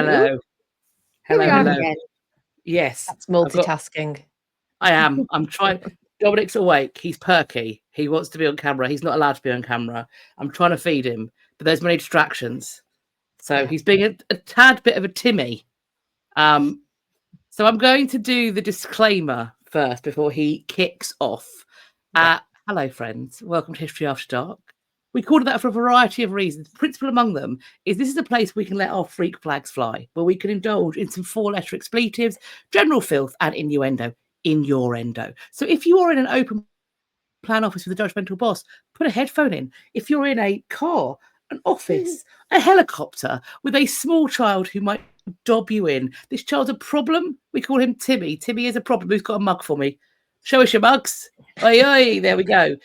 Hello. Here we Hello, are hello. again. Yes. That's multitasking. I am. I'm trying. Dominic's awake. He's perky. He wants to be on camera. He's not allowed to be on camera. I'm trying to feed him, but there's many distractions. So he's being a tad bit of a Timmy. So I'm going to do the disclaimer first before he kicks off. Hello, friends. Welcome to History After Dark. We called it that for a variety of reasons. The principal among them is this is a place we can let our freak flags fly, where we can indulge in some four-letter expletives, general filth, and innuendo. In your endo. So if you are in an open plan office with a judgmental boss, put a headphone in. If you're in a car, an office, a helicopter with a small child who might dob you in, this child's a problem. We call him Timmy. Timmy is a problem. Who's got a mug for me? Show us your mugs. Oi, oi, there we go.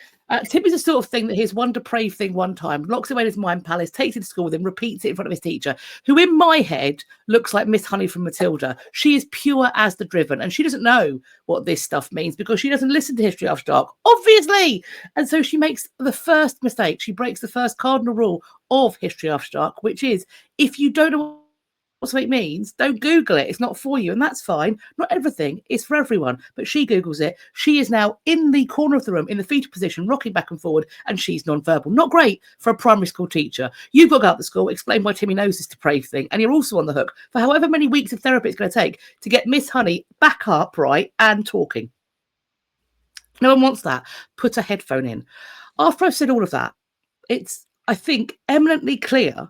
Timmy's the sort of thing that hears one depraved thing one time, locks away in his mind palace, takes it to school with him, repeats it in front of his teacher, who in my head looks like Miss Honey from Matilda. She is pure as the driven, and she doesn't know what this stuff means because she doesn't listen to History After Dark, obviously. And so she makes the first mistake. She breaks the first cardinal rule of History After Dark, which is if you don't know what something means, don't Google it. It's not for you, and that's fine. Not everything is for everyone, but she Googles it. She is now in the corner of the room in the fetal position, rocking back and forward, and she's non-verbal. Not great for a primary school teacher. You've got to go out to school, explain why Timmy knows this depraved thing, and you're also on the hook for however many weeks of therapy it's going to take to get Miss Honey back upright and talking. No one wants that. Put a headphone in. After I've said all of that, it's, I think, eminently clear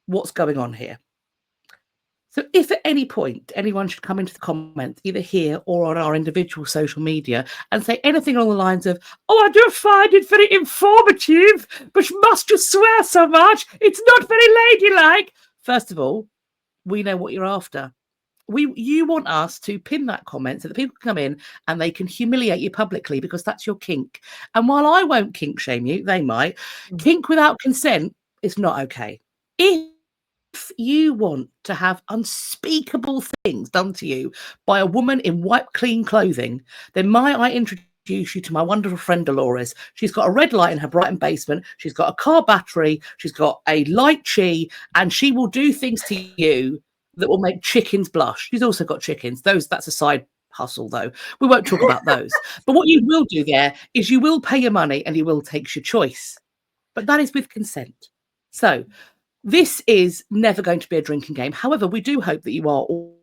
what's going on here. So if at any point anyone should come into the comments, either here or on our individual social media, and say anything along the lines of, oh, I do find it very informative, but must you swear so much? It's not very ladylike. First of all, we know what you're after. You want us to pin that comment so that people can come in and they can humiliate you publicly because that's your kink. And while I won't kink shame you, they might. Kink without consent is not okay. If you want to have unspeakable things done to you by a woman in white, clean clothing, then might I introduce you to my wonderful friend Dolores. She's got a red light in her Brighton basement. She's got a car battery. She's got a light chi, and she will do things to you that will make chickens blush. She's also got chickens. That's a side hustle, though. We won't talk about those. But what you will do there is you will pay your money and you will take your choice. But that is with consent. So this is never going to be a drinking game. However, we do hope that you are all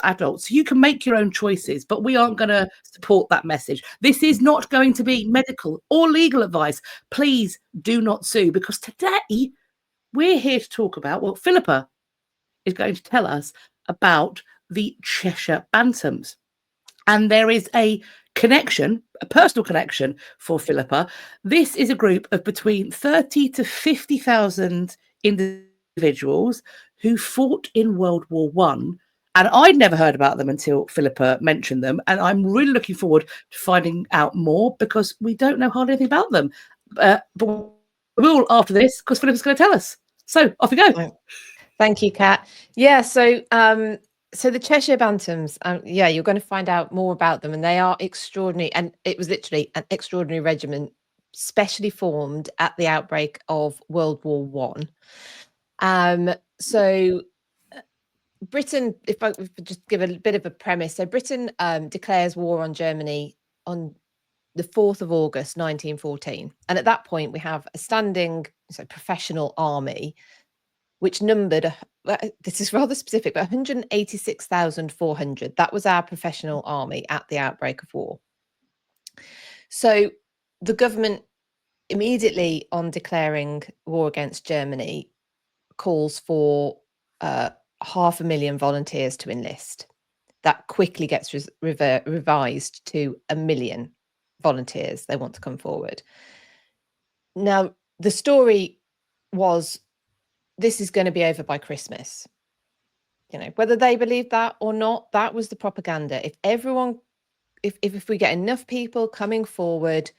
adults. You can make your own choices, but we aren't going to support that message. This is not going to be medical or legal advice. Please do not sue, because today we're here to talk about, well, Philippa is going to tell us about the Cheshire Bantams. And there is a connection, a personal connection for Philippa. This is a group of between 30 to 50,000 individuals who fought in World War One. And I'd never heard about them until Philippa mentioned them. And I'm really looking forward to finding out more because we don't know hardly anything about them. But we will after this because Philippa's going to tell us. So off we go. Thank you, Kat. Yeah, so the Cheshire Bantams, you're going to find out more about them, and they are extraordinary. And it was literally an extraordinary regiment, specially formed at the outbreak of World War One. So Britain, if I just give a bit of a premise, so Britain declares war on Germany on the 4th of August, 1914. And at that point, we have a standing professional army, which numbered, this is rather specific, but 186,400. That was our professional army at the outbreak of war. So the government immediately on declaring war against Germany calls for 500,000 volunteers to enlist. That quickly gets revised to 1 million volunteers. They want to come forward. Now, the story was, this is going to be over by Christmas. Whether they believed that or not, that was the propaganda. If we get enough people coming forward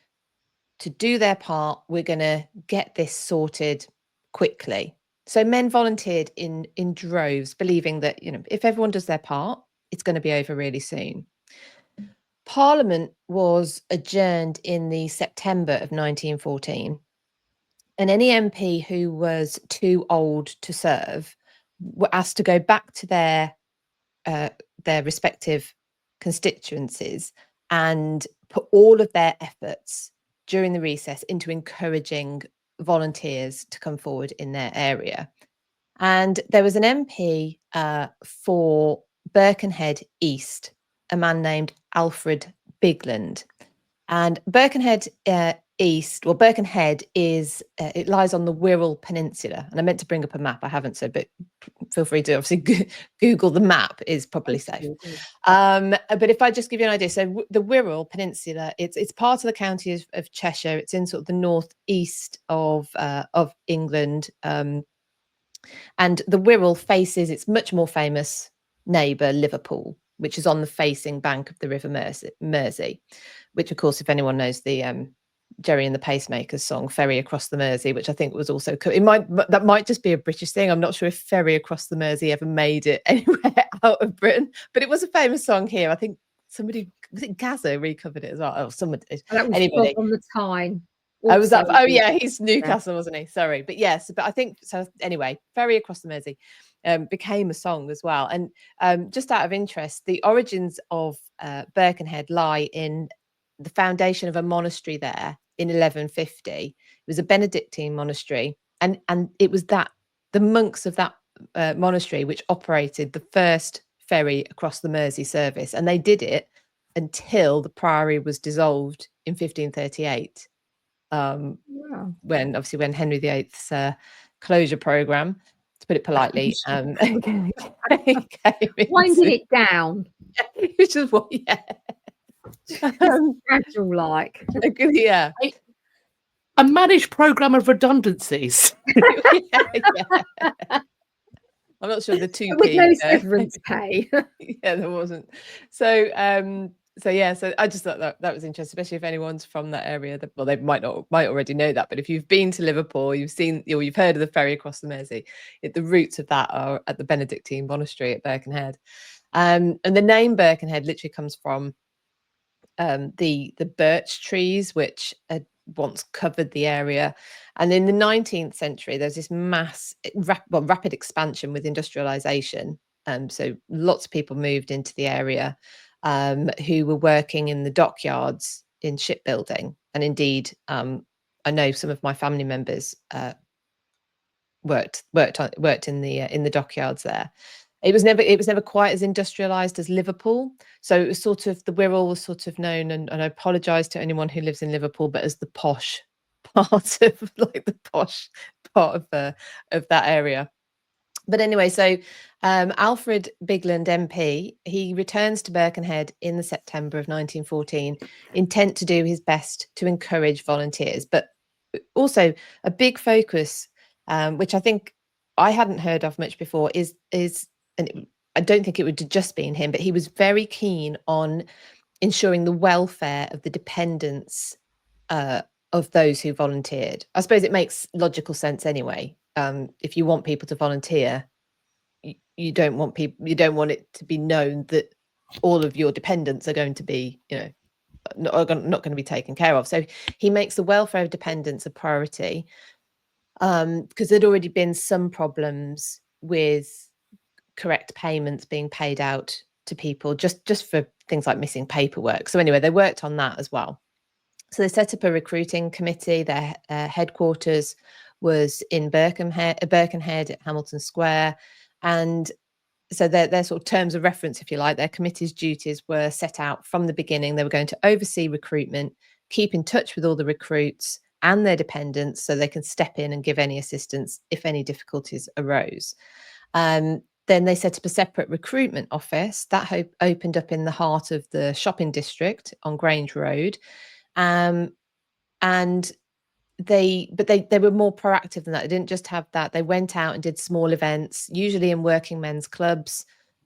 to do their part, we're going to get this sorted quickly. So men volunteered in droves, believing that, if everyone does their part, it's going to be over really soon. Parliament was adjourned in the September of 1914. And any MP who was too old to serve were asked to go back to their respective constituencies and put all of their efforts during the recess into encouraging volunteers to come forward in their area. And there was an MP for Birkenhead East, a man named Alfred Bigland. And Birkenhead East, well, Birkenhead is, it lies on the Wirral Peninsula. And I meant to bring up a map, I haven't, so, but feel free to obviously Google the map, is probably safe. But if I just give you an idea, so the Wirral Peninsula, it's part of the county of Cheshire. It's in sort of the northeast of England. And the Wirral faces its much more famous neighbour, Liverpool, which is on the facing bank of the River Mersey, which, of course, if anyone knows the Jerry and the Pacemakers song, Ferry Across the Mersey, which I think was also, that might just be a British thing. I'm not sure if Ferry Across the Mersey ever made it anywhere out of Britain, but it was a famous song here. I think somebody, was it Gaza, recovered it as well? Oh, someone did. That was Anybody. on the Tyne. Oh, was that? Oh, yeah, he's Newcastle, wasn't he? Sorry, but yes, but I think so. Anyway, Ferry Across the Mersey became a song as well. And just out of interest, the origins of Birkenhead lie in the foundation of a monastery there in 1150. It was a Benedictine monastery, and it was the monks of that monastery which operated the first ferry across the Mersey service, and they did it until the priory was dissolved in 1538. Wow. When Henry VIII's closure program, to put it politely, winding it down, which is what, yeah, gradual, like, yeah, a managed program of redundancies. yeah. I'm not sure the two with no severance pay. Yeah, there wasn't. So yeah, so I just thought that was interesting, especially if anyone's from that area. Well, they might already know that, but if you've been to Liverpool, you've seen, or you've heard of the ferry across the Mersey, the roots of that are at the Benedictine monastery at Birkenhead. And the name Birkenhead literally comes from the birch trees which had once covered the area. And in the 19th century, there's this rapid expansion with industrialization. So lots of people moved into the area who were working in the dockyards in shipbuilding. And indeed, I know some of my family members worked in the dockyards there. It was never quite as industrialized as Liverpool. So it was sort of, the Wirral was sort of known, and I apologize to anyone who lives in Liverpool, but as the posh part of, like, the posh part of that area. But anyway, so Alfred Bigland MP, he returns to Birkenhead in the September of 1914, intent to do his best to encourage volunteers, but also a big focus, which I think I hadn't heard of much before, is and I don't think it would have just been him, but he was very keen on ensuring the welfare of the dependents of those who volunteered. I suppose it makes logical sense anyway. If you want people to volunteer, you don't want it to be known that all of your dependents are going to be, not going to be taken care of. So he makes the welfare of dependents a priority, because there'd already been some problems with correct payments being paid out to people just for things like missing paperwork. So anyway, they worked on that as well. So they set up a recruiting committee. Their headquarters was in Birkenhead at Hamilton Square, and so their sort of terms of reference, if you like, their committee's duties were set out from the beginning. They were going to oversee recruitment, keep in touch with all the recruits and their dependents so they can step in and give any assistance if any difficulties arose. Then they set up a separate recruitment office that opened up in the heart of the shopping district on Grange Road. And they were more proactive than that. They didn't just have that. They went out and did small events, usually in working men's clubs,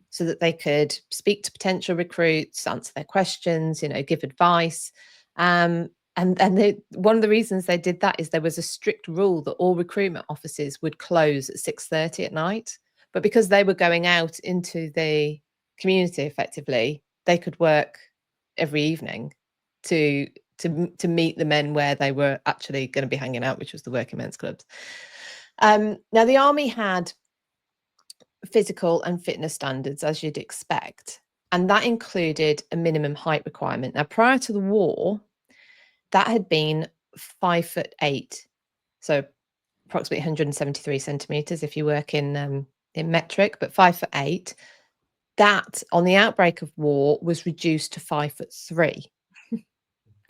so that they could speak to potential recruits, answer their questions, give advice. And one of the reasons they did that is there was a strict rule that all recruitment offices would close at 6:30 at night. But because they were going out into the community effectively, they could work every evening to meet the men where they were actually going to be hanging out, which was the working men's clubs. Now, the army had physical and fitness standards, as you'd expect. And that included a minimum height requirement. Now, prior to the war, that had been 5'8", so approximately 173 centimeters if you work in metric, but 5'8". That, on the outbreak of war, was reduced to 5'3".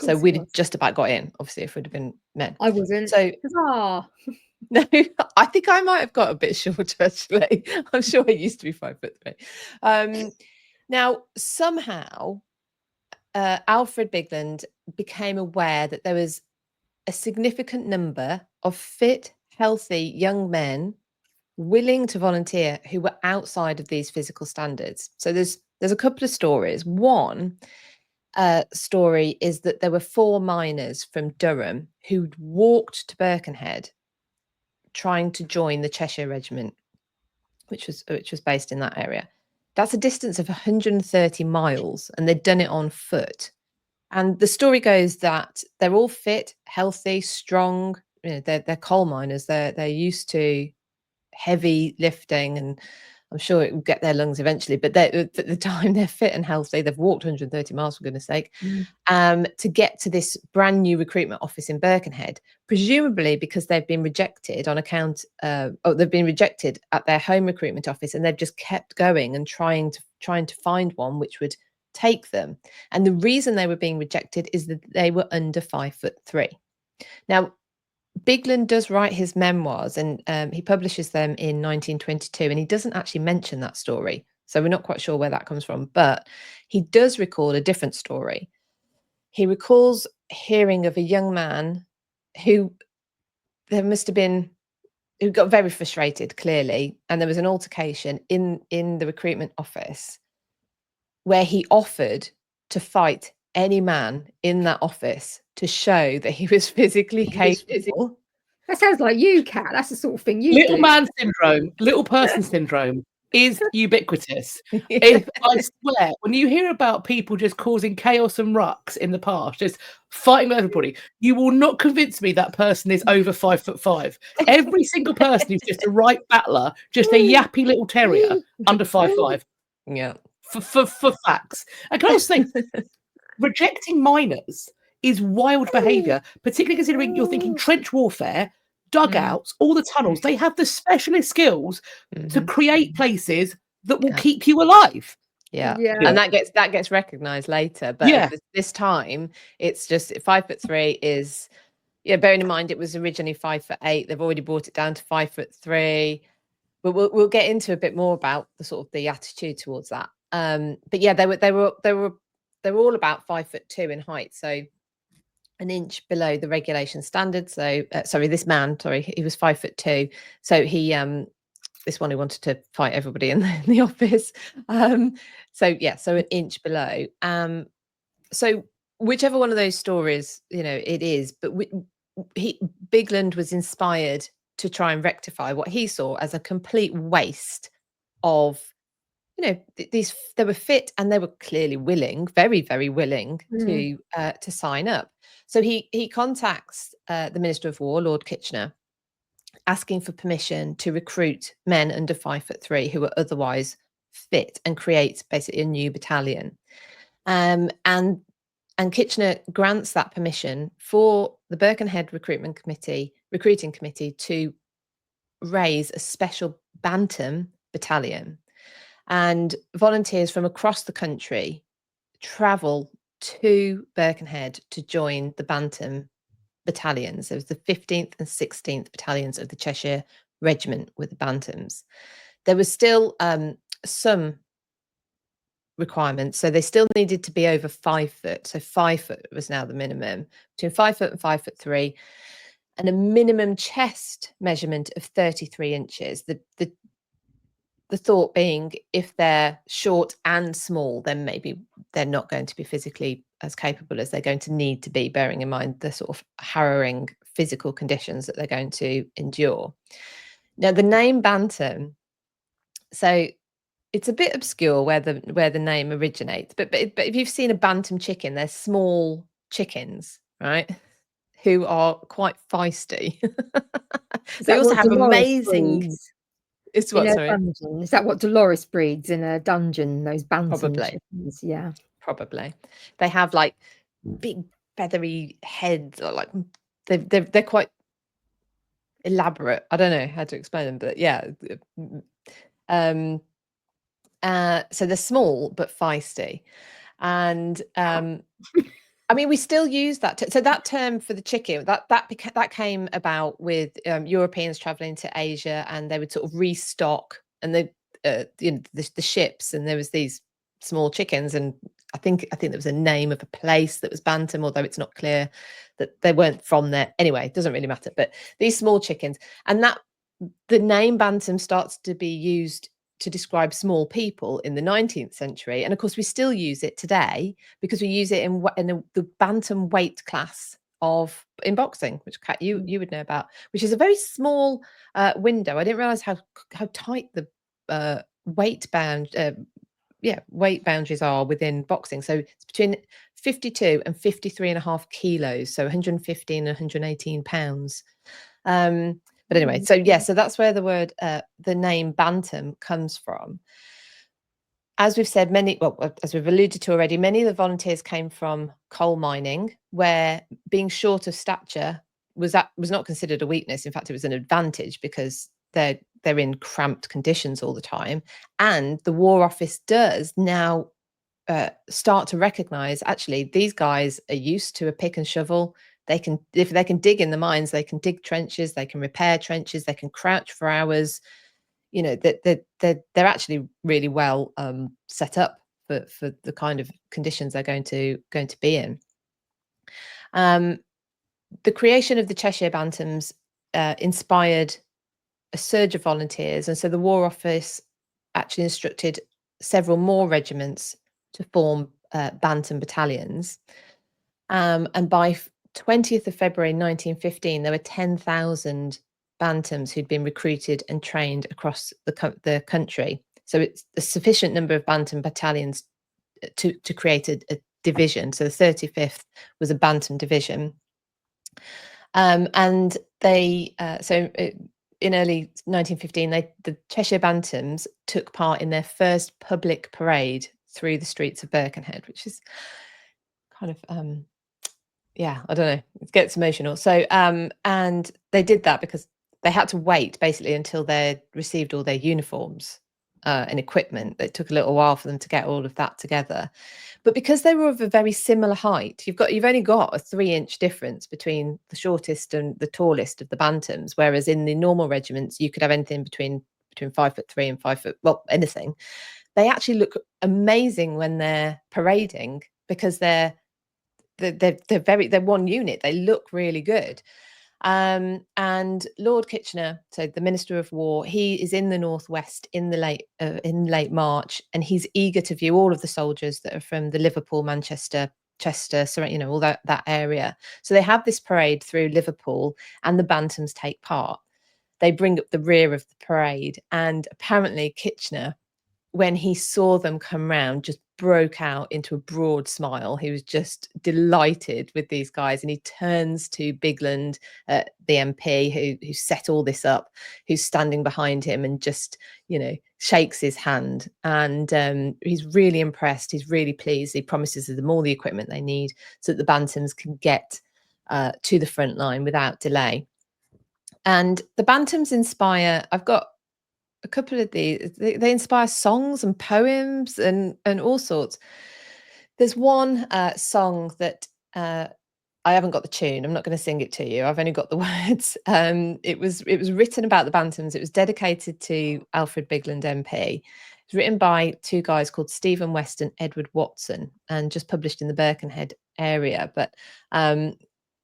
So we'd have just about got in, obviously, if we'd have been men. I wasn't. So Huzzah. no, I think I might have got a bit shorter, actually. I'm sure I used to be 5'3". Now, somehow, Alfred Bigland became aware that there was a significant number of fit, healthy young men willing to volunteer who were outside of these physical standards. So there's a couple of stories. One story is that there were 4 miners from Durham who'd walked to Birkenhead trying to join the Cheshire Regiment, which was based in that area. That's a distance of 130 miles, and they'd done it on foot. And the story goes that they're all fit, healthy, strong. You know, they're coal miners. They're used to heavy lifting, and I'm sure it will get their lungs eventually. But at the time, they're fit and healthy. They've walked 130 miles, for goodness sake, to get to this brand new recruitment office in Birkenhead, presumably because they've been rejected on account. They've been rejected at their home recruitment office, and they've just kept going and trying to find one which would take them. And the reason they were being rejected is that they were under 5'3". Now, Bigland does write his memoirs, and he publishes them in 1922, and he doesn't actually mention that story. So we're not quite sure where that comes from, but he does recall a different story. He recalls hearing of a young man who got very frustrated, clearly, and there was an altercation in the recruitment office where he offered to fight any man in that office to show that he was physically capable. That sounds like you, Kat. That's the sort of thing you Little do. man syndrome, little person syndrome is ubiquitous. If I swear, when you hear about people just causing chaos and rucks in the past, just fighting with everybody, you will not convince me that person is over 5'5". Every single person who's just a right battler, just a yappy little terrier under 5'5". Yeah. For facts. And can I also say, rejecting miners is wild behaviour, particularly considering you're thinking trench warfare, dugouts, all the tunnels. They have the specialist skills to create places that will keep you alive. Yeah. And that gets recognised later. But this time, it's just 5'3" is, bearing in mind it was originally 5'8". They've already brought it down to 5'3". But we'll get into a bit more about the attitude towards that. But yeah, they were all about 5'2" in height, so an inch below the regulation standard. So this man, he was 5'2". So he this one who wanted to fight everybody in the office. So an inch below. So whichever one of those stories it is, but Bigland was inspired to try and rectify what he saw as a complete waste of these. They were fit and they were clearly willing, very, very willing to sign up. So he contacts the Minister of War, Lord Kitchener, asking for permission to recruit men under 5'3" who were otherwise fit and create basically a new battalion. And Kitchener grants that permission for the Birkenhead recruiting committee to raise a special Bantam battalion. And volunteers from across the country travel to Birkenhead to join the Bantam battalions. There was the 15th and 16th battalions of the Cheshire Regiment with the Bantams. There was still some requirements, so they still needed to be over 5 foot. So 5 foot was now the minimum, between 5 foot and 5'3", and a minimum chest measurement of 33 inches. The thought being, if they're short and small, then maybe they're not going to be physically as capable as they're going to need to be, bearing in mind the sort of harrowing physical conditions that they're going to endure. Now, the name Bantam, so it's a bit obscure where the name originates, but if you've seen a Bantam chicken, they're small chickens, right? Who are quite feisty. They also have amazing. It's In what, a sorry? dungeon. Is that what Dolores breeds in a dungeon? Those bantam Probably. chickens. Yeah. Probably. They have like big feathery heads, or like they're quite elaborate. I don't know how to explain them, but yeah. So they're small but feisty. And I mean, we still use that. So that term for the chicken, that came about with Europeans traveling to Asia, and they would sort of restock, and they, the ships, and there was these small chickens, and I think there was a name of a place that was Bantam, although it's not clear that they weren't from there. Anyway, it doesn't really matter. But these small chickens, and that the name Bantam starts to be used to describe small people in the 19th century, and of course we still use it today because we use it in the bantam weight class in boxing, which Kat, you would know about, which is a very small window. I didn't realize how tight the weight boundaries are within boxing. So it's between 52 and 53.5 kilos, so 115 and 118 pounds. But anyway, so yeah, so that's where the word, the name bantam comes from. As we've said, as we've alluded to already, many of the volunteers came from coal mining, where being short of stature was not considered a weakness. In fact, it was an advantage because they're in cramped conditions all the time. And the War Office does now start to recognise, actually, these guys are used to a pick and shovel. If they can dig in the mines, they can dig trenches, they can repair trenches, they can crouch for hours. You know, that they're actually really well set up for the kind of conditions they're going to be in. The creation of the Cheshire Bantams inspired a surge of volunteers, and so the War Office actually instructed several more regiments to form Bantam battalions. And by 20th of February 1915, there were 10,000 Bantams who'd been recruited and trained across the country. So it's a sufficient number of Bantam battalions to create a division. So the 35th was a Bantam division. And they, in early 1915, the Cheshire Bantams took part in their first public parade through the streets of Birkenhead, which is kind of, yeah, I don't know, it gets emotional. So, and they did that because they had to wait basically until they received all their uniforms and equipment. It took a little while for them to get all of that together. But because they were of a very similar height, you've only got a 3-inch difference between the shortest and the tallest of the Bantams, whereas in the normal regiments you could have anything between 5'3" and 5 foot, well, anything. They actually look amazing when they're parading because they're one unit. They look really good. And Lord Kitchener, so the Minister of War, he is in the northwest in late March, and he's eager to view all of the soldiers that are from the Liverpool, Manchester, Chester, so all that area. So they have this parade through Liverpool, and the Bantams take part. They bring up the rear of the parade, and apparently Kitchener, when he saw them come round, just broke out into a broad smile. He was just delighted with these guys, and he turns to Bigland, the MP who set all this up, who's standing behind him, and just shakes his hand. And he's really impressed. He's really pleased. He promises them all the equipment they need so that the Bantams can get to the front line without delay. And the Bantams inspire. I've got a couple of these. They inspire songs and poems and all sorts. There's one song that I haven't got the tune. I'm not going to sing it to you. I've only got the words. It was written about the Bantams. It was dedicated to Alfred Bigland MP. It's written by two guys called Stephen West and Edward Watson, and just published in the Birkenhead area. But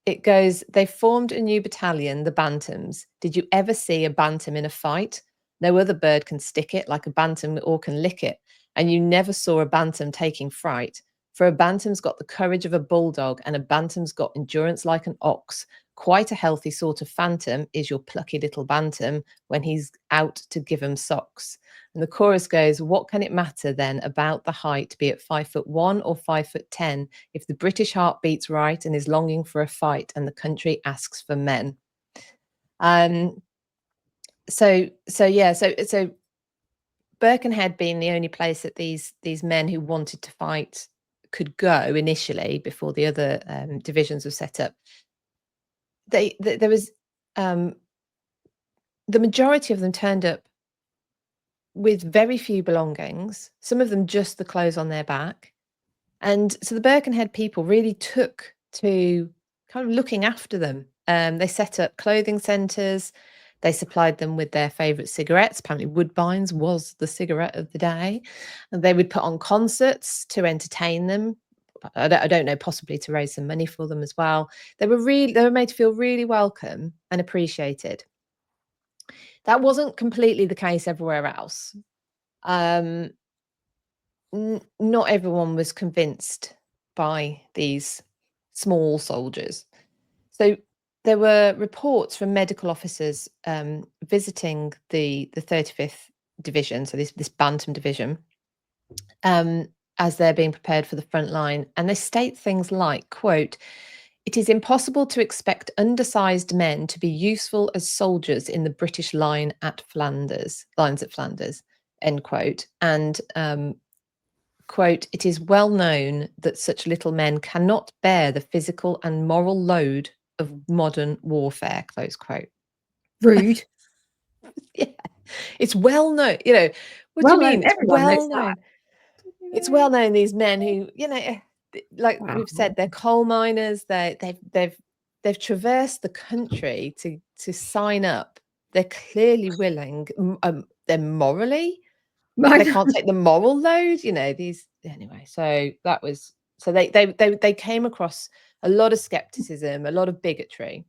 it goes, they formed a new battalion, the Bantams. Did you ever see a bantam in a fight? No other bird can stick it like a bantam or can lick it. And you never saw a bantam taking fright. For a bantam's got the courage of a bulldog, and a bantam's got endurance like an ox. Quite a healthy sort of phantom is your plucky little bantam when he's out to give 'em socks. And the chorus goes, what can it matter then about the height, be it 5'1" or 5'10", if the British heart beats right and is longing for a fight and the country asks for men? So Birkenhead being the only place that these men who wanted to fight could go initially before the other divisions were set up. There was the majority of them turned up with very few belongings, some of them just the clothes on their back. And so the Birkenhead people really took to kind of looking after them. They set up clothing centres. They supplied them with their favourite cigarettes. Apparently Woodbines was the cigarette of the day. And they would put on concerts to entertain them. I don't know, possibly to raise some money for them as well. They were made to feel really welcome and appreciated. That wasn't completely the case everywhere else. Not everyone was convinced by these small soldiers. So there were reports from medical officers visiting the 35th Division, so this Bantam Division, as they're being prepared for the front line. And they state things like, quote, "It is impossible to expect undersized men to be useful as soldiers in the British lines at Flanders, end quote. And quote, "It is well known that such little men cannot bear the physical and moral load of modern warfare," close quote. Rude. Yeah, it's well known. What do you mean? It's well known. It's well known these men who, like Wow. we've said, they're coal miners. They've traversed the country to sign up. They're clearly willing. They're morally. They can't take the moral load, these anyway. So that was they came across a lot of skepticism, a lot of bigotry.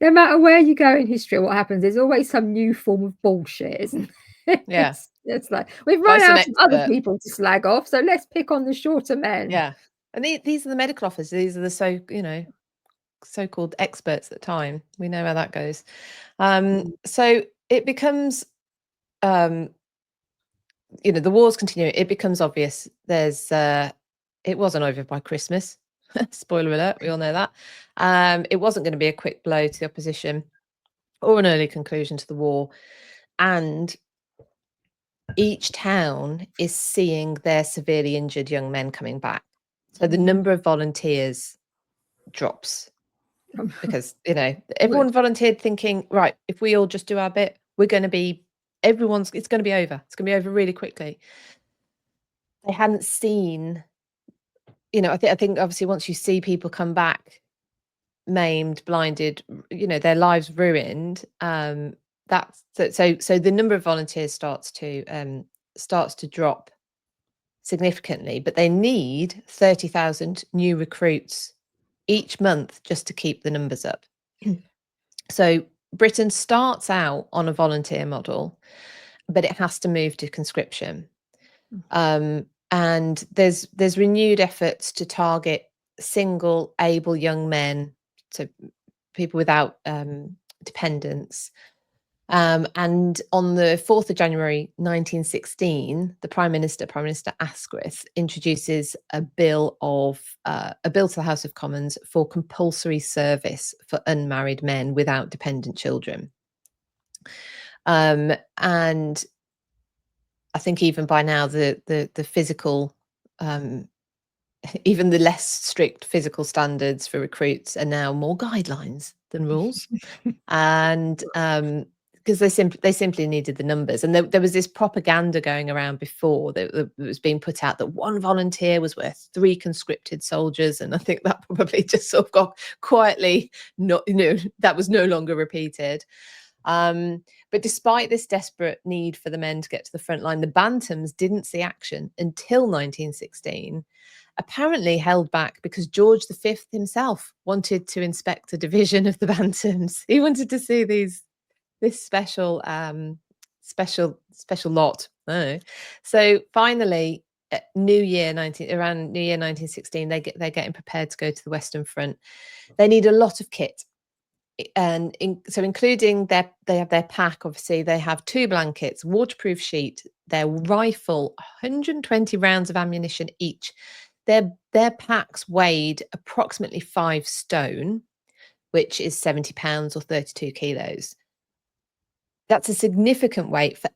No matter where you go in history, what happens, there's always some new form of bullshit, isn't it? Yeah. It's like we've By run some out of other expert. people to slag off, so let's pick on the shorter men. Yeah. And these are the medical officers. These are the so-called experts at the time. We know how that goes. So it becomes the wars continue. It becomes obvious it wasn't over by Christmas. Spoiler alert, we all know that. It wasn't going to be a quick blow to the opposition or an early conclusion to the war. And each town is seeing their severely injured young men coming back. So the number of volunteers drops because, everyone volunteered thinking, right, if we all just do our bit, it's going to be over. It's going to be over really quickly. They hadn't seen, I think obviously once you see people come back maimed, blinded, their lives ruined, that's so the number of volunteers starts to drop significantly, but they need 30,000 new recruits each month just to keep the numbers up. So Britain starts out on a volunteer model, but it has to move to conscription. And there's renewed efforts to target single able young men, so people without dependents. And on the 4th of January 1916, the Prime Minister Asquith, introduces a bill to the House of Commons for compulsory service for unmarried men without dependent children. And I think even by now the physical, even the less strict physical standards for recruits are now more guidelines than rules. And because they simply needed the numbers. And there was this propaganda going around before that was being put out that one volunteer was worth 3 conscripted soldiers. And I think that probably just sort of got quietly, that was no longer repeated. But despite this desperate need for the men to get to the front line, the Bantams didn't see action until 1916, apparently held back because George V himself wanted to inspect a division of the Bantams. He wanted to see this special lot. So finally, around New Year 1916, they're getting prepared to go to the Western Front. They need a lot of kit. And including they have their pack, obviously they have 2 blankets, waterproof sheet, their rifle, 120 rounds of ammunition each. Their packs weighed approximately 5 stone, which is 70 pounds or 32 kilos. That's a significant weight for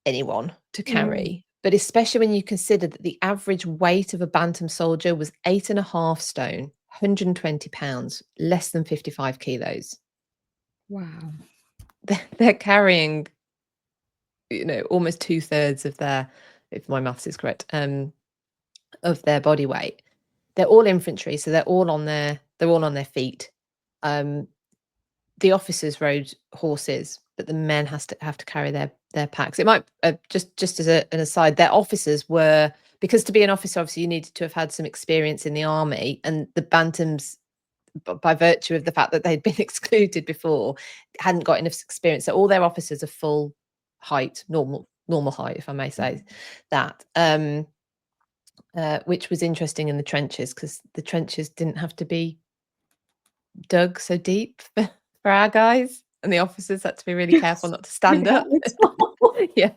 anyone to carry, but especially when you consider that the average weight of a Bantam soldier was 8.5 stone, 120 pounds, less than 55 kilos. Wow. They're carrying, almost 2/3 of their, if my maths is correct, of their body weight. They're all infantry, so they're all on their feet. The officers rode horses, but the men have to carry their packs. It might just as an aside, their officers were, because to be an officer, obviously you needed to have had some experience in the army, and the Bantams, by virtue of the fact that they'd been excluded before, hadn't got enough experience. So all their officers are full height, normal height, if I may say that. Which was interesting in the trenches, because the trenches didn't have to be dug so deep for our guys, and the officers had to be really careful not to stand up. Yeah,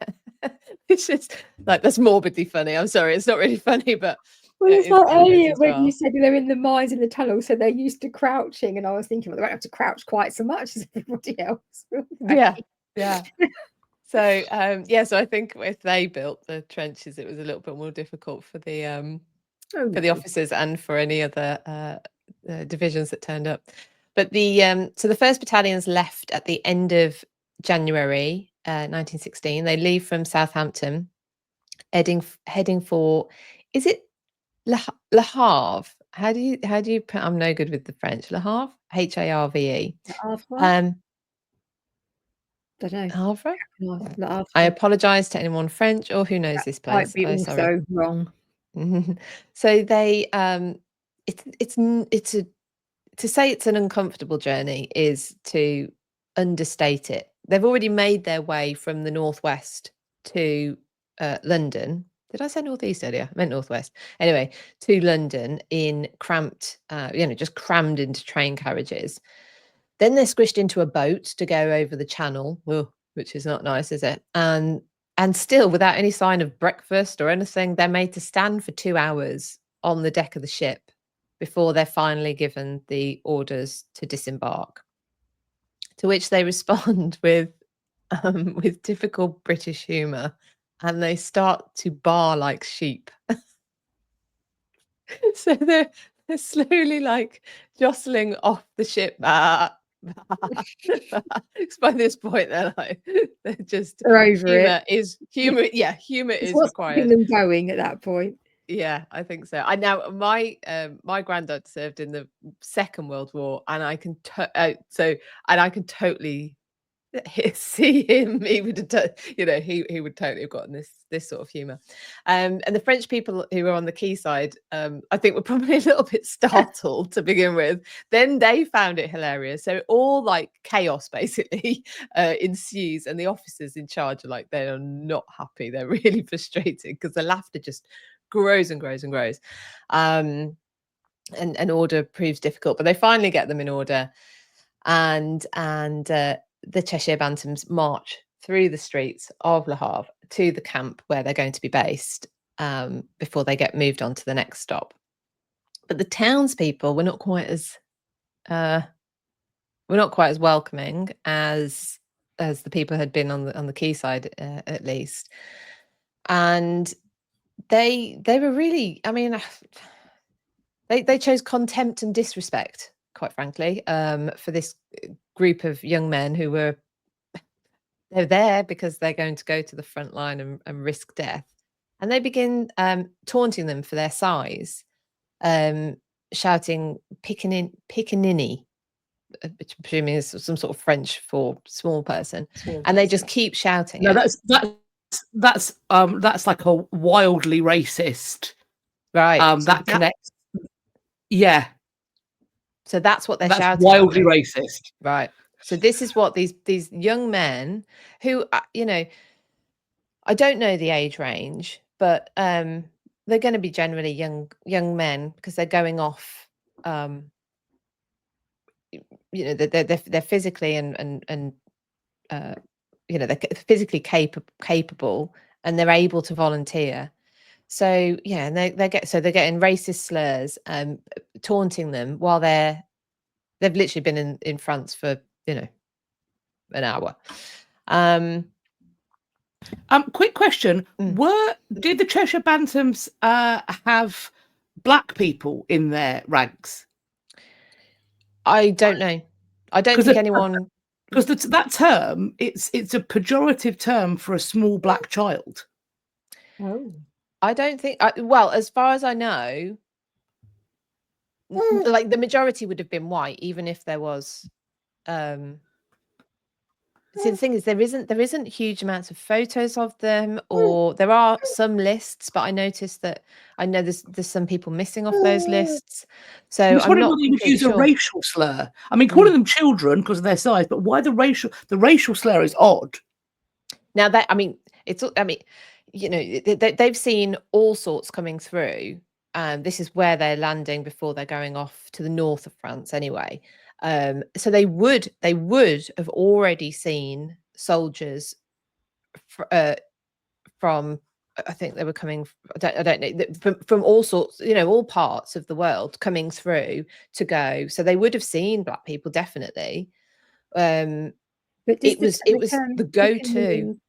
it's just like, that's morbidly funny. I'm sorry, it's not really funny, but Well, it's like earlier when well. you said they're in the mines in the tunnel, so they're used to crouching, and I was thinking, well, they won't have to crouch quite so much as everybody else. Yeah. So so I think if they built the trenches, it was a little bit more difficult for the officers and for any other divisions that turned up. But so the 1st Battalions left at the end of January 1916. They leave from Southampton, heading for, is it Le Havre? How do you I'm no good with the French. Le Havre, Harve. Don't know. Havre. I apologise to anyone French or who knows this place. Might be also sorry. wrong. So they to say it's an uncomfortable journey is to understate it. They've already made their way from the northwest to London. Did I say northeast earlier? I meant northwest. Anyway, to London in cramped, just crammed into train carriages. Then they're squished into a boat to go over the channel, which is not nice, is it? And still, without any sign of breakfast or anything, they're made to stand for 2 hours on the deck of the ship before they're finally given the orders to disembark. To which they respond with typical British humour, and they start to bar like sheep. So they're slowly like jostling off the ship. By this point, they're just, they're over humor it. Humor is What's required. keeping them going at that point? Yeah, I think so. I now my granddad served in the Second World War, and I can totally see him. He would have, he would totally have gotten this sort of humor. And the French people who were on the quayside, I think, were probably a little bit startled to begin with. Then they found it hilarious. So all like chaos basically ensues, and the officers in charge are like, they are not happy. They're really frustrated because the laughter just grows and grows and grows. And order proves difficult, but they finally get them in order, and the Cheshire Bantams march through the streets of Le Havre to the camp where they're going to be based, before they get moved on to the next stop. But the townspeople were not quite as welcoming as the people had been on the quayside, at least. And they were really, I mean, they chose contempt and disrespect, quite frankly, for this group of young men who they're there because they're going to go to the front line and risk death. And they begin taunting them for their size, shouting pickaninny, which I'm presuming is some sort of French for small person. And they just keep shouting. No, that's like a wildly racist. Right. That connects. Yeah. So that's what they're shouting. Wildly racist. Right. So this is what these young men who, I don't know the age range, but they're going to be generally young men, because they're going off. They're physically and they're physically capable, and they're able to volunteer. So yeah, and they're getting racist slurs, taunting them while they've literally been in France for an hour. Quick question: did the Cheshire Bantams have black people in their ranks? I don't know. I don't think anyone. Because that term, it's a pejorative term for a small black child. Oh. I don't think. Well, as far as I know, like the majority would have been white, even if there was. See, the thing is, there isn't huge amounts of photos of them, or there are some lists, but I noticed that I know there's some people missing off those lists. So I'm not why they would use a racial slur. I mean, calling them children because of their size, but why the racial slur is odd. Now that, I mean, you know, they've seen all sorts coming through. This is where they're landing before they're going off to the north of France anyway. So they would have already seen soldiers from, I think they were coming, I don't know, from all sorts, you know, all parts of the world coming through to go. So they would have seen black people, definitely. But it was the go-to.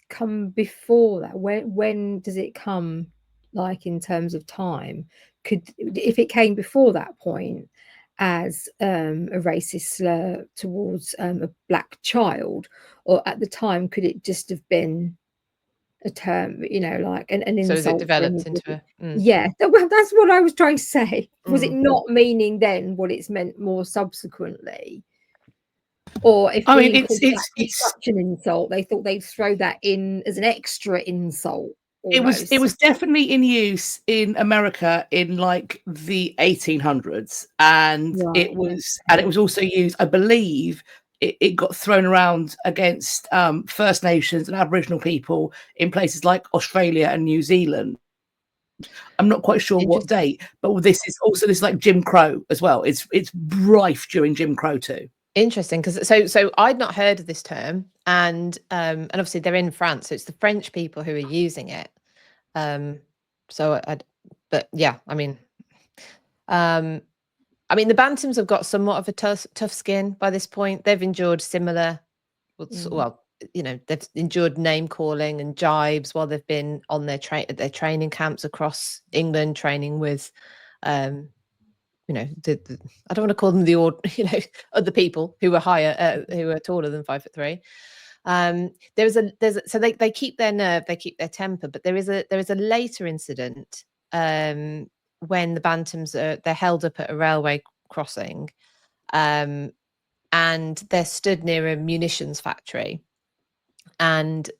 Come before that? When does it come, like in terms of time? If it came before that point as a racist slur towards a black child, or at the time, could it just have been a term, you know, like an insult? So it developed into yeah, well, that's what I was trying to say. Was it not meaning then what it's meant more subsequently? Or if it's such an insult, they thought they'd throw that in as an extra insult. Almost. It was definitely in use in America in like the 1800s, and it was also used, I believe, it got thrown around against First Nations and Aboriginal people in places like Australia and New Zealand. I'm not quite sure what date, but this is like Jim Crow as well. It's rife during Jim Crow too. Interesting, because so I'd not heard of this term, and obviously they're in France, so it's the French people who are using it. But yeah, I mean, the Bantams have got somewhat of a tough skin by this point. They've endured similar, well, you know, they've endured name calling and jibes while they've been on their training camps across England, training with, you know, I don't want to call them other people who were higher, who were taller than 5'3". So they keep their nerve, they keep their temper, but there is a later incident when the Bantams they're held up at a railway crossing, and they're stood near a munitions factory, and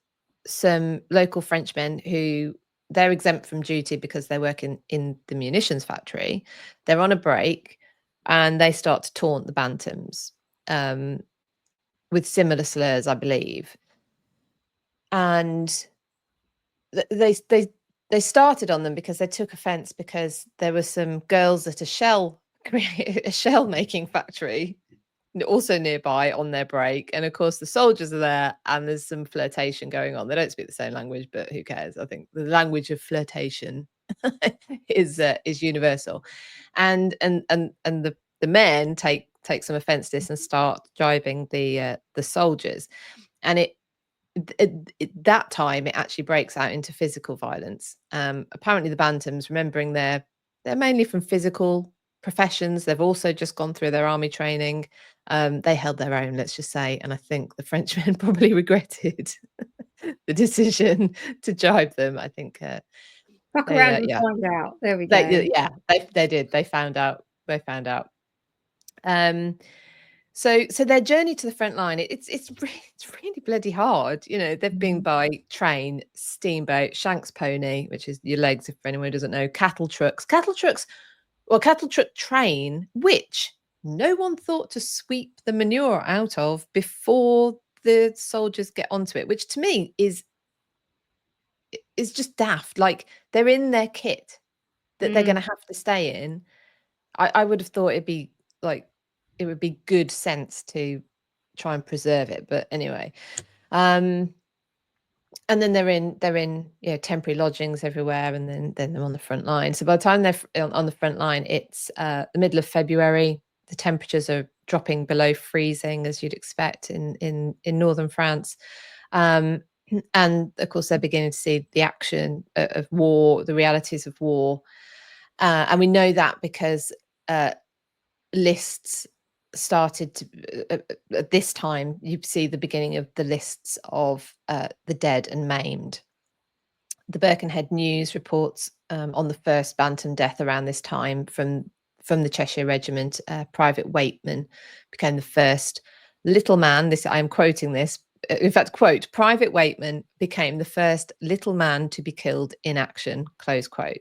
some local Frenchmen who they're exempt from duty because they're working in the munitions factory. They're on a break and they start to taunt the Bantams with similar slurs, I believe. And they started on them because they took offense because there were some girls at a shell making factory also nearby on their break, and of course the soldiers are there and there's some flirtation going on. They don't speak the same language, but who cares? I think the language of flirtation is universal, and the men take some offense to this and start jibing the soldiers, and that time it actually breaks out into physical violence. Apparently the Bantams, remembering they're mainly from physical professions, they've also just gone through their army training, they held their own, let's just say, and I think the Frenchmen probably regretted the decision to jibe them. I think fuck around and find out. There we go. They did. They found out. So their journey to the front line, it's really bloody hard. You know, they've been by train, steamboat, Shanks pony, which is your legs, if anyone doesn't know, cattle truck train, which no one thought to sweep the manure out of before the soldiers get onto it, which to me is just daft. Like, they're in their kit that they're going to have to stay in. I would have thought it would be good sense to try and preserve it, but anyway. And then they're in temporary lodgings everywhere, and then they're on the front line. So by the time they're on the front line, it's the middle of February. The temperatures are dropping below freezing, as you'd expect in northern France. And of course, they're beginning to see the action of war, the realities of war. And we know that because lists started to, at this time, you see the beginning of the lists of the dead and maimed. The Birkenhead News reports on the first Bantam death around this time from the Cheshire Regiment. Private Waitman became the first little man. This, I am quoting this. In fact, quote, Private Waitman became the first little man to be killed in action, close quote.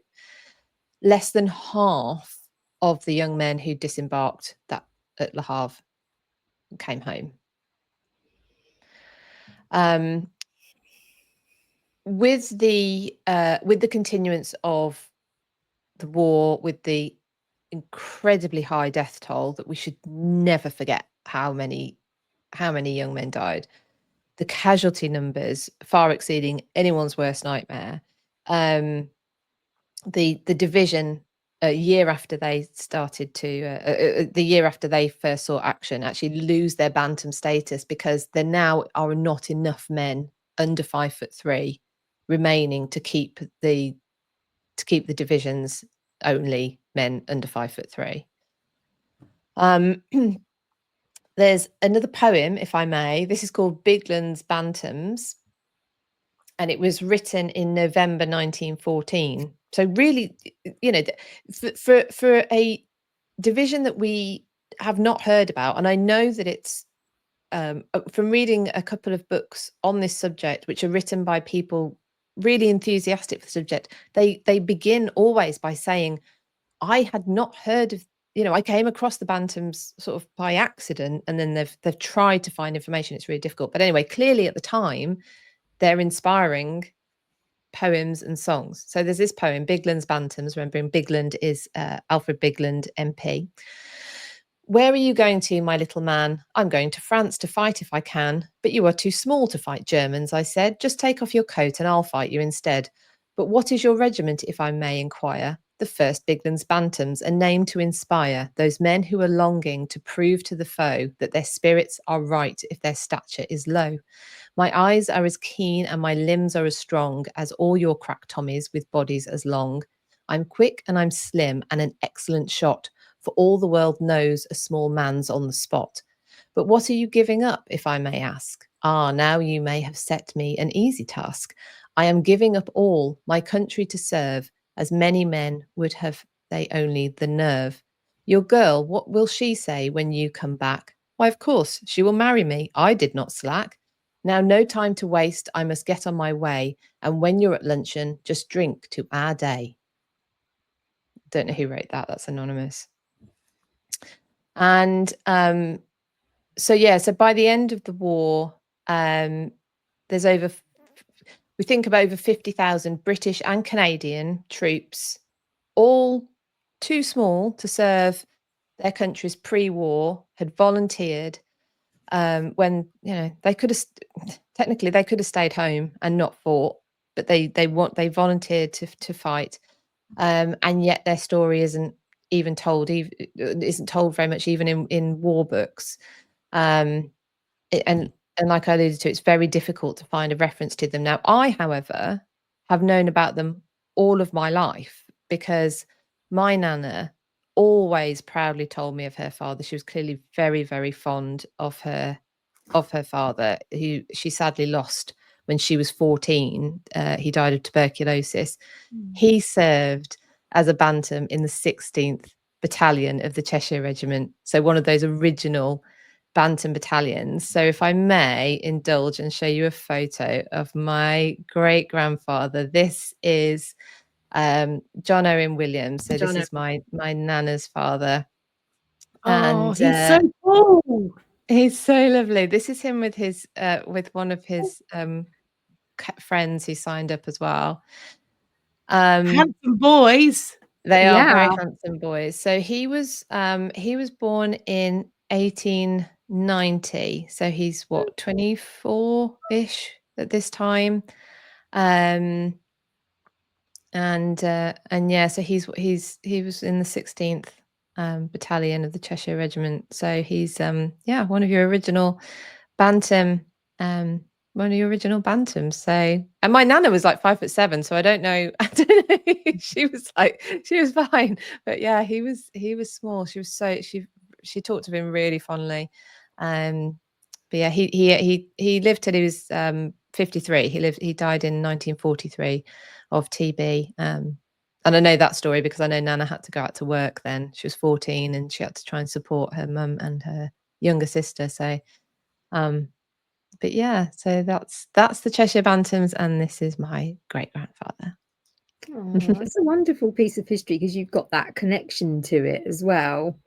Less than half of the young men who disembarked that at Le Havre came home. With the continuance of the war, with the incredibly high death toll, that we should never forget how many young men died, the casualty numbers far exceeding anyone's worst nightmare. The division, a year after they started to, the year after they first saw action, actually lose their bantam status because there now are not enough men under 5'3" remaining to keep the division's only men under 5'3". There's another poem, if I may. This is called Bigland's Bantams, and it was written in November 1914. So really, you know, for a division that we have not heard about, and I know that it's from reading a couple of books on this subject, which are written by people really enthusiastic for the subject, they begin always by saying, I had not heard of, you know, I came across the Bantams sort of by accident, and then they've tried to find information. It's really difficult. But anyway, clearly at the time, they're inspiring poems and songs. So there's this poem, Bigland's Bantams, remembering Bigland is Alfred Bigland MP. Where are you going to, my little man? I'm going to France to fight if I can, but you are too small to fight Germans, I said. Just take off your coat and I'll fight you instead. But what is your regiment, if I may inquire? The 1st Bigland's Bantams, a name to inspire those men who are longing to prove to the foe that their spirits are right if their stature is low. My eyes are as keen and my limbs are as strong as all your crack Tommies with bodies as long. I'm quick and I'm slim and an excellent shot, for all the world knows a small man's on the spot. But what are you giving up, if I may ask? Ah, now you may have set me an easy task. I am giving up all, my country to serve, as many men would have they only the nerve. Your girl, what will she say when you come back? Why, of course, she will marry me. I did not slack. Now, no time to waste. I must get on my way. And when you're at luncheon, just drink to our day. Don't know who wrote that. That's anonymous. And so by the end of the war, there's we think of over 50,000 British and Canadian troops, all too small to serve their countries pre-war, had volunteered when, you know, they could have technically they could have stayed home and not fought, but they volunteered to fight, and yet their story isn't told very much even in war books, and like I alluded to, it's very difficult to find a reference to them. Now, I, however, have known about them all of my life because my nana always proudly told me of her father. She was clearly very, very fond of her father, who she sadly lost when she was 14. He died of tuberculosis. He served as a bantam in the 16th Battalion of the Cheshire Regiment, so one of those original Bantam battalions. So if I may indulge and show you a photo of my great grandfather, this is John Owen Williams. So this is my nana's father. Oh, and he's so cool. He's so lovely. This is him with his with one of his friends who signed up as well. Handsome boys. They are very handsome boys. So he was born in 1890. So he's what, 24-ish at this time. And yeah, so he was in the 16th Battalion of the Cheshire Regiment. So he's one of your original Bantam one of the original Bantams. So, and my nana was like 5'7", so I don't know. I don't know. She was fine, but yeah, he was small. She was she talked of him really fondly. But yeah, he lived till he was 53. He died in 1943 of TB. And I know that story because I know Nana had to go out to work then. She was 14 and she had to try and support her mum and her younger sister. So, but yeah, so that's the Cheshire Bantams, and this is my great grandfather. Oh, it's a wonderful piece of history because you've got that connection to it as well.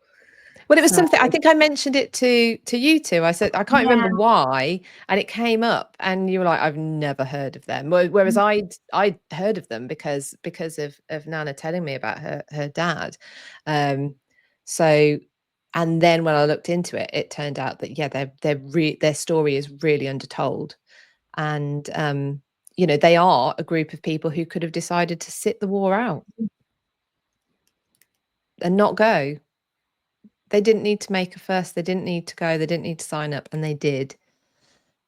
Well, it was So, something, I think I mentioned it to you two. I said, I can't yeah. remember why, and it came up and you were like, I've never heard of them. Whereas I'd heard of them because of Nana telling me about her dad. So, and then when I looked into it, it turned out that yeah, their story is really undertold. And you know, they are a group of people who could have decided to sit the war out and not go. They didn't need to make a fuss. They didn't need to go. They didn't need to sign up, and they did,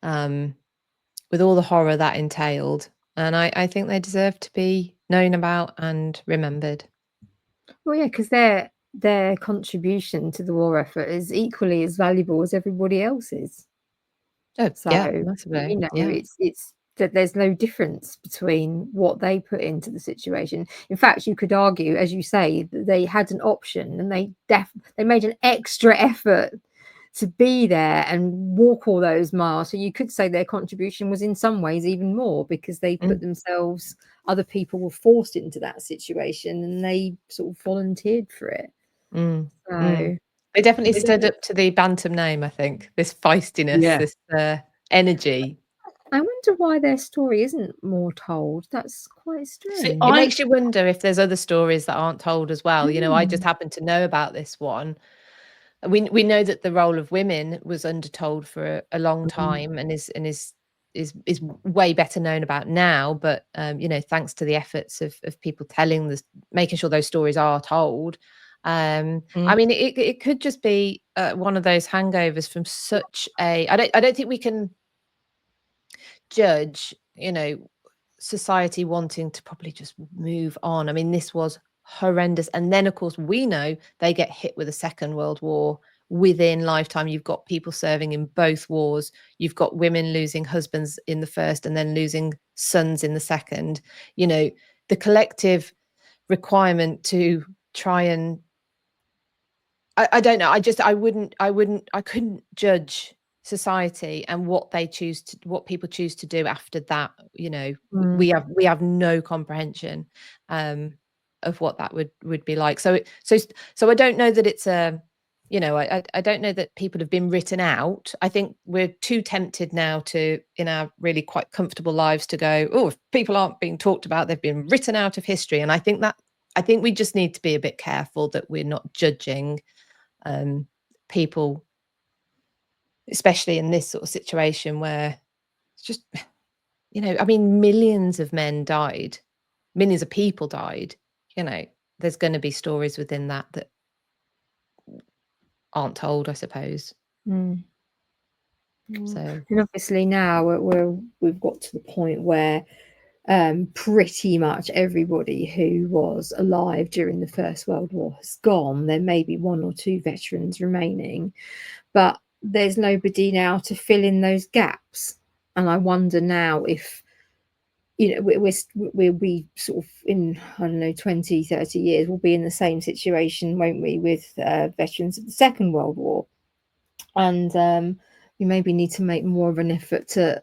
with all the horror that entailed. And I think they deserve to be known about and remembered. Well, yeah, because their contribution to the war effort is equally as valuable as everybody else's. Oh, So, yeah, massively. you know, Yeah. it's that there's no difference between what they put into the situation. In fact, you could argue, as you say, that they had an option and they made an extra effort to be there and walk all those miles. So you could say their contribution was in some ways even more because they put themselves, other people were forced into that situation and they sort of volunteered for it. So They definitely stood up to the Bantam name, I think. This feistiness, this energy. I wonder why their story isn't more told. That's quite strange. It makes you wonder if there's other stories that aren't told as well. You know, I just happen to know about this one. We know that the role of women was undertold for a long time and is way better known about now. But you know, thanks to the efforts of people telling this, making sure those stories are told. I mean, it could just be one of those hangovers from such a. I don't think we can judge, you know, society wanting to probably just move on. I mean, this was horrendous. And then, of course, we know they get hit with a Second World War within lifetime. You've got people serving in both wars. You've got women losing husbands in the first and then losing sons in the second. You know, the collective requirement to try and I don't know. I couldn't judge society and what people choose to do after that. You know, we have no comprehension of what that would be like. So I don't know that it's a, you know, I don't know that people have been written out. I think we're too tempted now to, in our really quite comfortable lives, to go, oh, if people aren't being talked about, they've been written out of history. And I think we just need to be a bit careful that we're not judging people, especially in this sort of situation where it's just, you know, I mean, millions of men died, millions of people died. You know, there's going to be stories within that aren't told, I suppose. So, and obviously now we've got to the point where pretty much everybody who was alive during the First World War has gone. There may be one or two veterans remaining, but there's nobody now to fill in those gaps. And I wonder now if, you know, we'll be sort of in, I don't know, 20, 30 years, we'll be in the same situation, won't we, with veterans of the Second World War. And we maybe need to make more of an effort to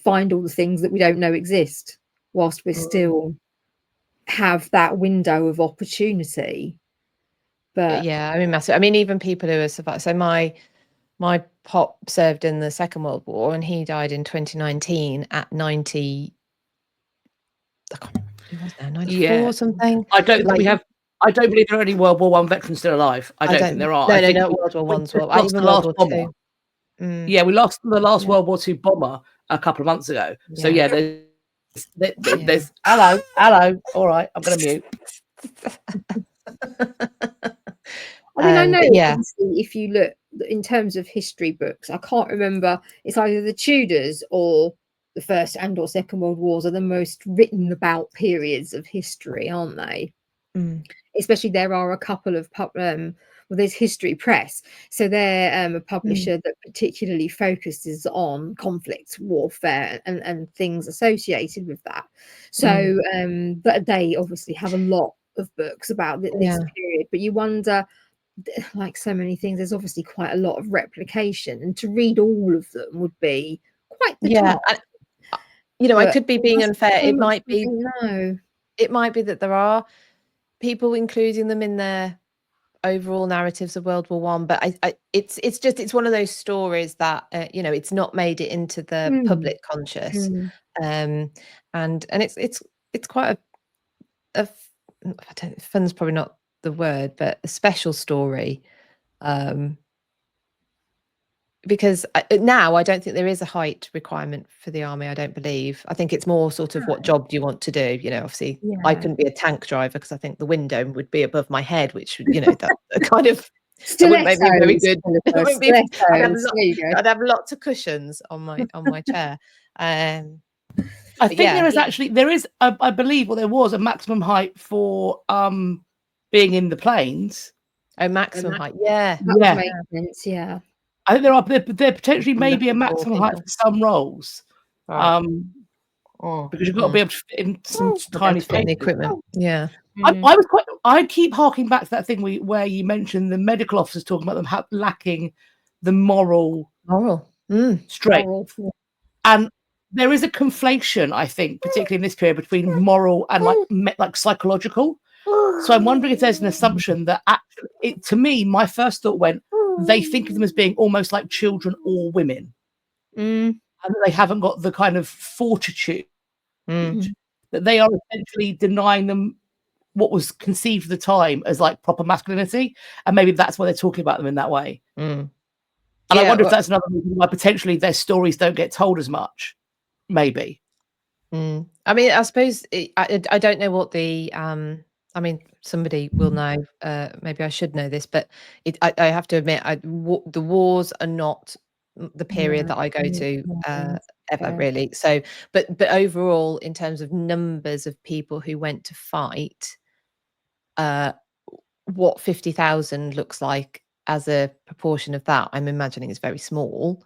find all the things that we don't know exist whilst we still have that window of opportunity. But yeah, I mean, massive. I mean, even people who are survived. So my pop served in the Second World War and he died in 2019 at 90. I can't remember what he was now, 94 or something. I don't believe there are any World War I veterans still alive. I don't think there are. No, World War One's well. Even World War Two. Yeah, we lost the last World War II bomber a couple of months ago. So yeah, there's hello. All right, I'm going to mute. I mean, I know obviously if you look in terms of history books, I can't remember, it's either the Tudors or the First and or Second World Wars are the most written about periods of history, aren't they? Especially there are a couple of well, there's History Press, so they're a publisher that particularly focuses on conflict, warfare, and things associated with that. So but they obviously have a lot of books about this period, but you wonder, like so many things, there's obviously quite a lot of replication, and to read all of them would be quite the task. I could be being unfair. It might be that there are people including them in their overall narratives of World War One, but it's one of those stories that it's not made it into the public conscious, and it's quite a I don't, fun's probably not the word, but a special story, because now I don't think there is a height requirement for the army. I don't believe. I think it's more sort of what job do you want to do. Obviously I couldn't be a tank driver because I think the window would be above my head, which that kind of wouldn't make me very good. I'd have lots of cushions on my chair. I think there is I believe there was a maximum height for being in the planes. Maximum height, yeah. Makes sense, yeah. I think there potentially may be a maximum height for some roles, because you've got to be able to fit in some tiny thing. Equipment. Yeah, I keep harking back to that thing where you mentioned the medical officers talking about them lacking the moral strength, and there is a conflation, I think, particularly in this period, between moral and like psychological. So I'm wondering if there's an assumption that actually, to me, my first thought went, they think of them as being almost like children or women, and that they haven't got the kind of fortitude that they are essentially denying them what was conceived at the time as like proper masculinity, and maybe that's why they're talking about them in that way. And I wonder if that's another reason why potentially their stories don't get told as much. Maybe. I mean, I suppose I don't know what the I mean, somebody will know. Maybe I should know this, but I have to admit, the wars are not the period that I go to ever, really. So, but overall, in terms of numbers of people who went to fight, what 50,000 looks like as a proportion of that, I'm imagining is very small.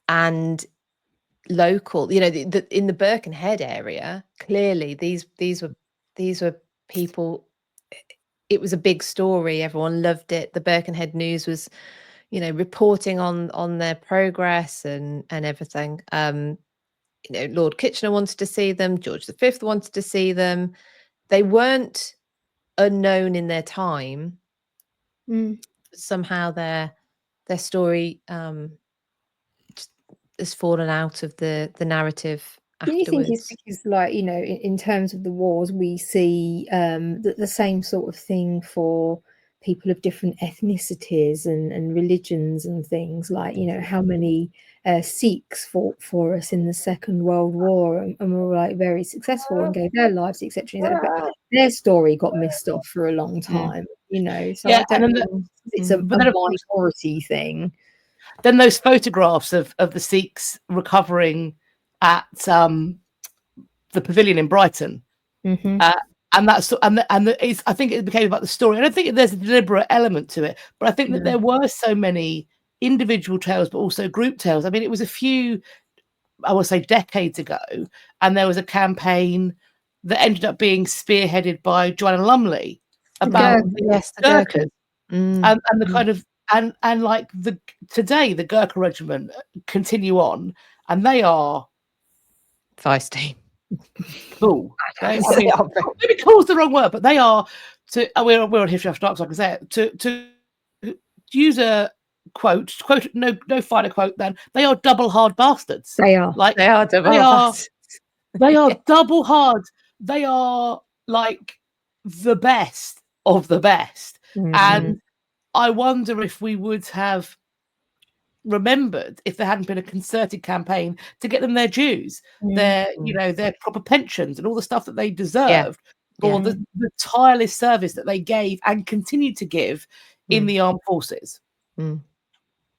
And local, in the Birkenhead area, clearly these were people. It was a big story. Everyone loved it. The Birkenhead News was, reporting on their progress and everything. Lord Kitchener wanted to see them. George V wanted to see them. They weren't unknown in their time. Somehow their story has fallen out of the narrative afterwards. Do you think it's because, like, in terms of the wars, we see the same sort of thing for people of different ethnicities and religions and things, like, how many Sikhs fought for us in the Second World War and were like very successful and gave their lives, etc. But their story got missed off for a long time, So I don't know if it's a minority thing. Then those photographs of the Sikhs recovering at the pavilion in Brighton, and that's I think it became about the story. I don't think there's a deliberate element to it, but I think that there were so many individual tales, but also group tales. I mean, it was a few, I would say, decades ago, and there was a campaign that ended up being spearheaded by Joanna Lumley about the Gurkhas, and the kind of. And like today, the Gurkha Regiment continue on, and they are feisty. Cool. Maybe cool's the wrong word, but they are. We're on History After Dark, so I can say it. To use a quote, no finer quote than, they are double hard bastards. They are. Like they are double hard. They are double hard. They are like the best of the best, and I wonder if we would have remembered if there hadn't been a concerted campaign to get them their dues, their proper pensions and all the stuff that they deserved for the tireless service that they gave and continue to give in the armed forces.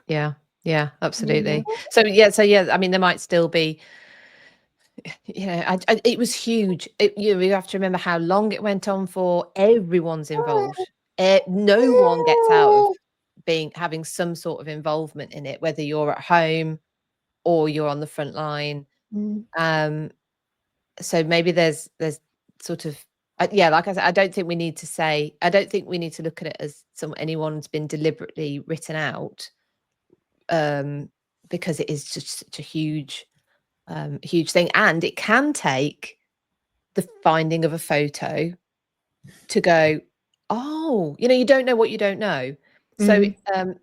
Yeah. Yeah, absolutely. So yeah, I mean, there might still be, you know, it was huge. You have to remember how long it went on for. Everyone's involved. No one gets out of having some sort of involvement in it, whether you're at home or you're on the front line. So maybe there's sort of yeah, like I said, I don't think we need to look at it as anyone's been deliberately written out, because it is just such a huge thing, and it can take the finding of a photo to go, oh, you know, you don't know what you don't know. So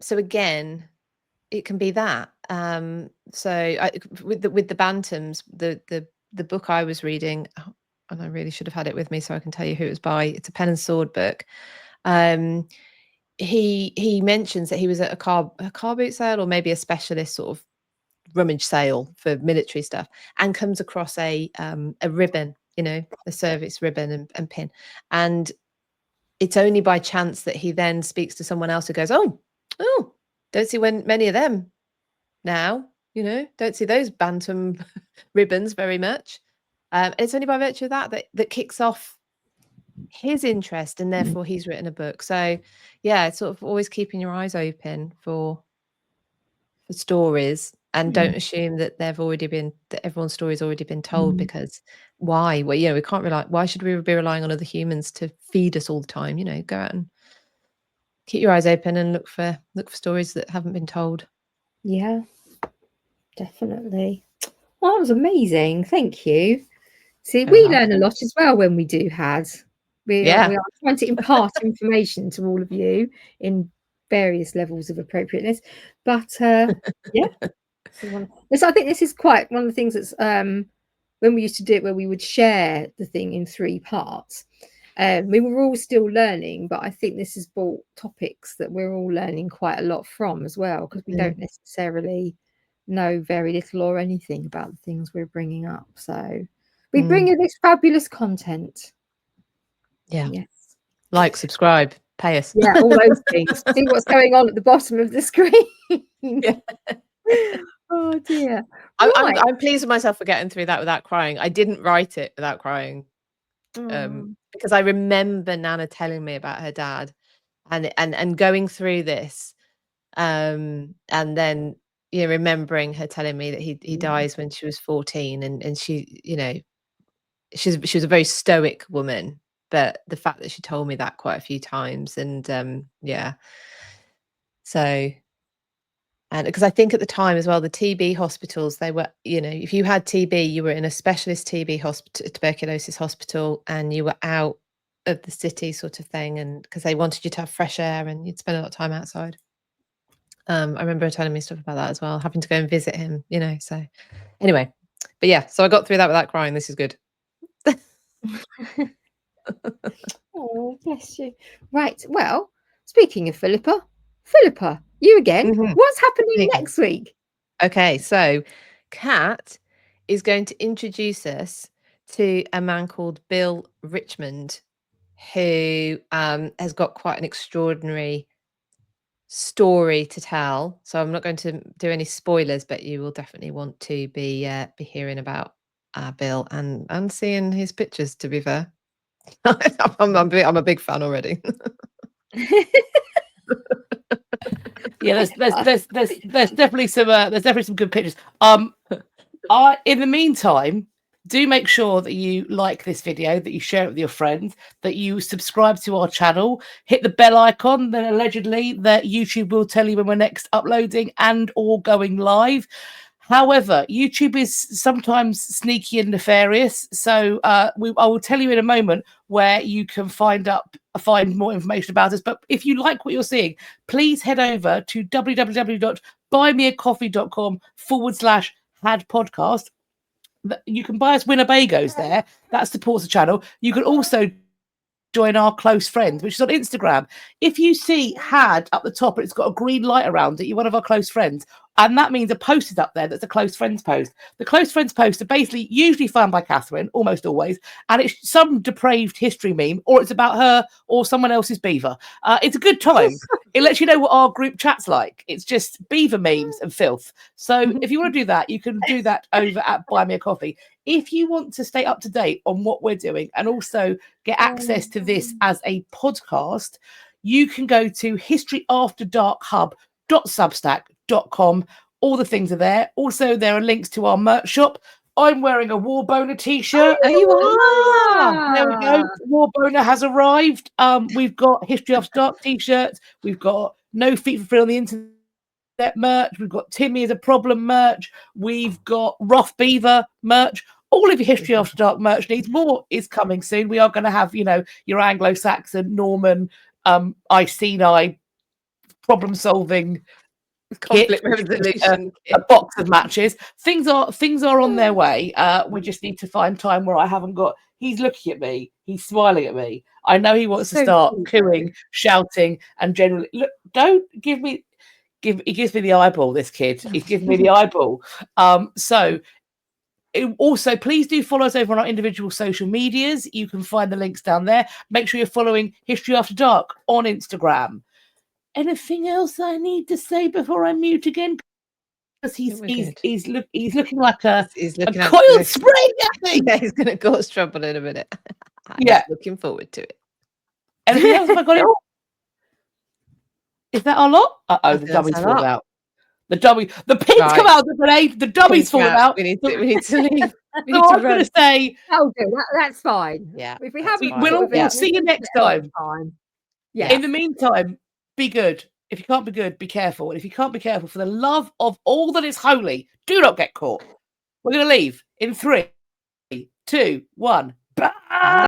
so again, it can be that. With the Bantams, the book I was reading, and I really should have had it with me so I can tell you who it was by. It's a pen and sword book. He mentions that he was at a car boot sale, or maybe a specialist sort of rummage sale for military stuff, and comes across a ribbon, you know, a service ribbon and pin, and it's only by chance that he then speaks to someone else who goes, oh, don't see many of them now, you know, don't see those bantam ribbons very much. And it's only by virtue of that kicks off his interest, and therefore he's written a book. So yeah, it's sort of always keeping your eyes open for stories, and don't assume that everyone's story's already been told, because why? Well, you know, we can't rely. Why should we be relying on other humans to feed us all the time? You know, go out and keep your eyes open and look for stories that haven't been told. Yeah, definitely. Well, that was amazing. Thank you. See, we learn a lot as well when we do HAD. We are trying to impart information to all of you in various levels of appropriateness. But yeah. So I think this is quite one of the things that's when we used to do it, where we would share the thing in 3 parts. We were all still learning, but I think this has brought topics that we're all learning quite a lot from as well, because we don't necessarily know very little or anything about the things we're bringing up. So we bring you this fabulous content. Yeah. Yes. Like, subscribe, pay us. Yeah, all those things. See what's going on at the bottom of the screen. Yeah. Oh dear. I'm pleased with myself for getting through that without crying. I didn't write it without crying. Because I remember Nana telling me about her dad, and going through this, and then, you know, remembering her telling me that he dies when she was 14, and she, you know, she was a very stoic woman, but the fact that she told me that quite a few times, and yeah, so. And because I think at the time as well, the TB hospitals, they were, you know, if you had TB, you were in a specialist TB hospital, tuberculosis hospital, and you were out of the city sort of thing. And because they wanted you to have fresh air and you'd spend a lot of time outside. I remember her telling me stuff about that as well, having to go and visit him, you know, so anyway, but yeah, so I got through that without crying. This is good. Oh, bless you. Right. Well, speaking of Philippa, you again. What's happening next week? Okay, so Kat is going to introduce us to a man called Bill Richmond, who has got quite an extraordinary story to tell. So I'm not going to do any spoilers, but you will definitely want to be hearing about Bill and seeing his pictures, to be fair. I'm a big fan already. Yeah, there's definitely some good pictures. In the meantime, do make sure that you like this video, that you share it with your friends, that you subscribe to our channel, hit the bell icon. Then allegedly that YouTube will tell you when we're next uploading and or going live. However, YouTube is sometimes sneaky and nefarious, so I will tell you in a moment where you can find more information about us. But if you like what you're seeing, please head over to www.buymeacoffee.com/had podcast. You can buy us Winnebagos there. That supports the channel. You can also join our close friends, which is on Instagram. If you see HAD up the top and it's got a green light around it, you're one of our close friends. And that means a post is up there that's a close friends post. The close friends posts are basically usually found by Catherine, almost always, and it's some depraved history meme, or it's about her or someone else's beaver. It's a good time. It lets you know what our group chat's like. It's just beaver memes and filth. So if you want to do that, you can do that over at Buy Me a Coffee. If you want to stay up to date on what we're doing and also get access to this as a podcast, you can go to historyafterdarkhub.substack.com. All the things are there. Also, there are links to our merch shop. I'm wearing a War Boner t-shirt. Oh, you are. There we go. War Boner has arrived. We've got History After Dark t-shirts. We've got No Feet for Free on the Internet merch. We've got Timmy is a Problem merch. We've got Roth Beaver merch. All of your History After Dark merch needs. More is coming soon. We are going to have, your Anglo-Saxon, Norman, Iceni, problem-solving Conflict resolution a box of matches. Things are on their way. We just need to find time where I haven't got. He's looking at me. He's smiling at me. I know he wants to start cooing, shouting, and generally look. Don't give me. He gives me the eyeball. This kid. He's giving me the eyeball. Also, please do follow us over on our individual social medias. You can find the links down there. Make sure you're following History After Dark on Instagram. Anything else I need to say before I mute again? Because he's looking like a coiled spring. Yeah, he's going to cause trouble in a minute. Yeah, looking forward to it. Anything else? Have I got it all? Is that our lot? The dummy's fallen out. The pins come out of the grenade. The dummy's fallen out. We need to leave. I'm going to say, that's fine. Yeah, if we haven't, we'll see you next time. Yeah. In the meantime, be good. If you can't be good, be careful. And if you can't be careful, for the love of all that is holy, do not get caught. We're going to leave in 3, 2, 1. Bye.